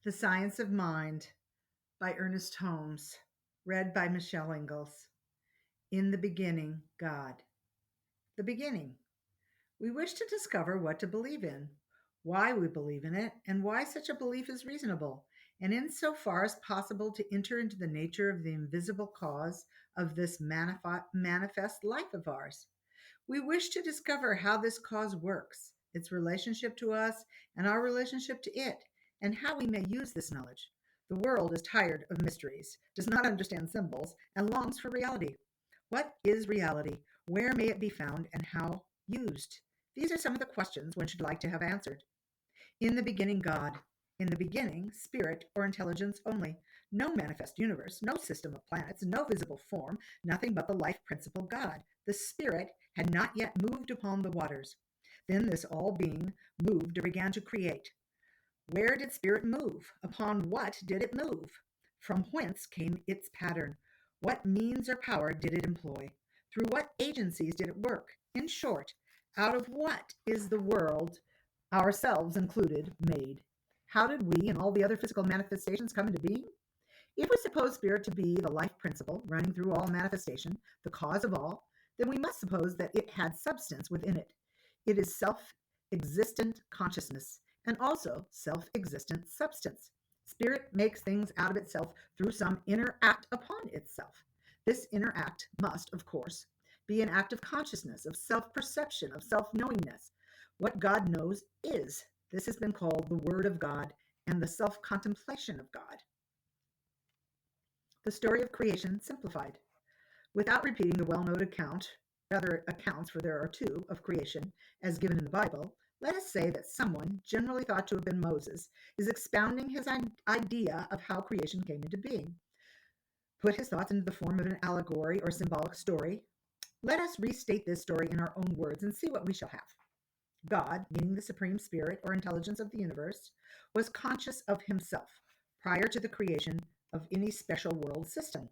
The Science of Mind by Ernest Holmes, read by Michelle Ingalls. In the beginning, God. The beginning. We wish to discover what to believe in, why we believe in it, and why such a belief is reasonable, and insofar as possible to enter into the nature of the invisible cause of this manifest life of ours. We wish to discover how this cause works, its relationship to us, and our relationship to it, and how we may use this knowledge. The world is tired of mysteries, does not understand symbols, and longs for reality. What is reality? Where may it be found, and how used? These are some of the questions one should like to have answered. In the beginning, God. In the beginning, spirit or intelligence only. No manifest universe, no system of planets, no visible form, nothing but the life principle God. The spirit had not yet moved upon the waters. Then this all being moved or began to create. Where did spirit move? Upon what did it move? From whence came its pattern? What means or power did it employ? Through what agencies did it work? In short, out of what is the world, ourselves included, made? How did we and all the other physical manifestations come into being? If we suppose spirit to be the life principle running through all manifestation, the cause of all, then we must suppose that it had substance within it. It is self existent consciousness and also self existent substance. Spirit makes things out of itself through some inner act upon itself. This inner act must, of course, be an act of consciousness, of self perception, of self knowingness. What God knows is. This has been called the Word of God and the self contemplation of God. The story of creation simplified. Without repeating the well-known rather accounts, for there are two, of creation, as given in the Bible, let us say that someone, generally thought to have been Moses, is expounding his idea of how creation came into being. Put his thoughts into the form of an allegory or symbolic story. Let us restate this story in our own words and see what we shall have. God, meaning the supreme spirit or intelligence of the universe, was conscious of himself prior to the creation of any special world system.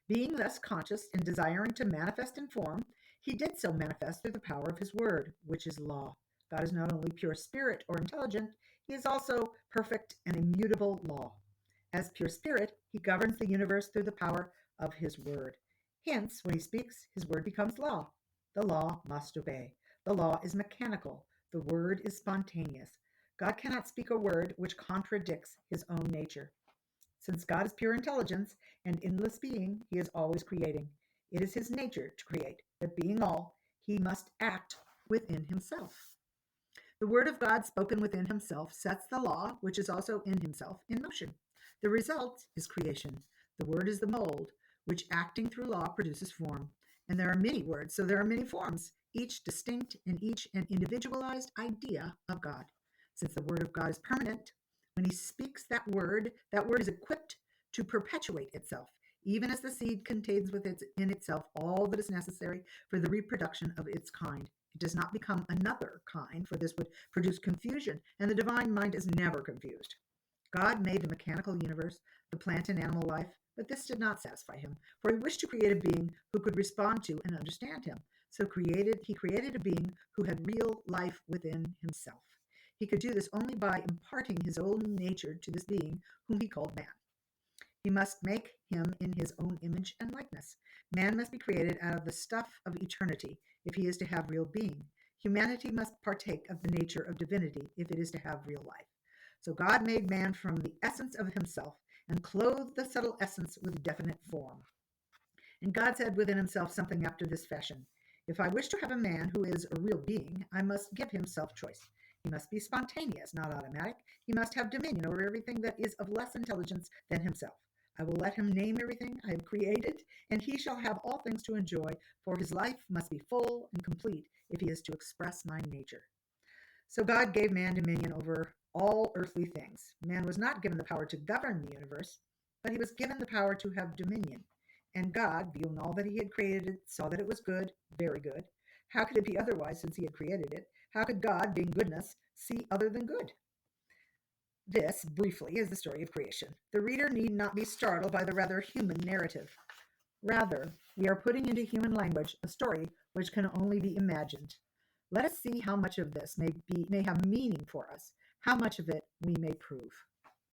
Being thus conscious and desiring to manifest in form, he did so manifest through the power of his word, which is law. God is not only pure spirit or intelligent, he is also perfect and immutable law. As pure spirit, he governs the universe through the power of his word. Hence, when he speaks, his word becomes law. The law must obey. The law is mechanical. The word is spontaneous. God cannot speak a word which contradicts his own nature. Since God is pure intelligence and endless being, he is always creating. It is his nature to create, but being all, he must act within himself. The word of God spoken within himself sets the law, which is also in himself, in motion. The result is creation. The word is the mold, which acting through law produces form. And there are many words, so there are many forms, each distinct and each an individualized idea of God. Since the word of God is permanent, when he speaks that word is equipped to perpetuate itself, even as the seed contains in itself all that is necessary for the reproduction of its kind. It does not become another kind, for this would produce confusion, and the divine mind is never confused. God made the mechanical universe, the plant and animal life, but this did not satisfy him, for he wished to create a being who could respond to and understand him. So he created a being who had real life within himself. He could do this only by imparting his own nature to this being, whom he called man. He must make him in his own image and likeness. Man must be created out of the stuff of eternity if he is to have real being. Humanity must partake of the nature of divinity if it is to have real life. So God made man from the essence of himself and clothed the subtle essence with definite form. And God said within himself something after this fashion: If I wish to have a man who is a real being, I must give him self-choice. He must be spontaneous, not automatic. He must have dominion over everything that is of less intelligence than himself. I will let him name everything I have created, and he shall have all things to enjoy, for his life must be full and complete if he is to express my nature. So God gave man dominion over all earthly things. Man was not given the power to govern the universe, but he was given the power to have dominion. And God, viewing all that he had created, saw that it was good, very good. How could it be otherwise since he had created it? How could God, being goodness, see other than good? This, briefly, is the story of creation. The reader need not be startled by the rather human narrative. Rather, we are putting into human language a story which can only be imagined. Let us see how much of this may have meaning for us, how much of it we may prove.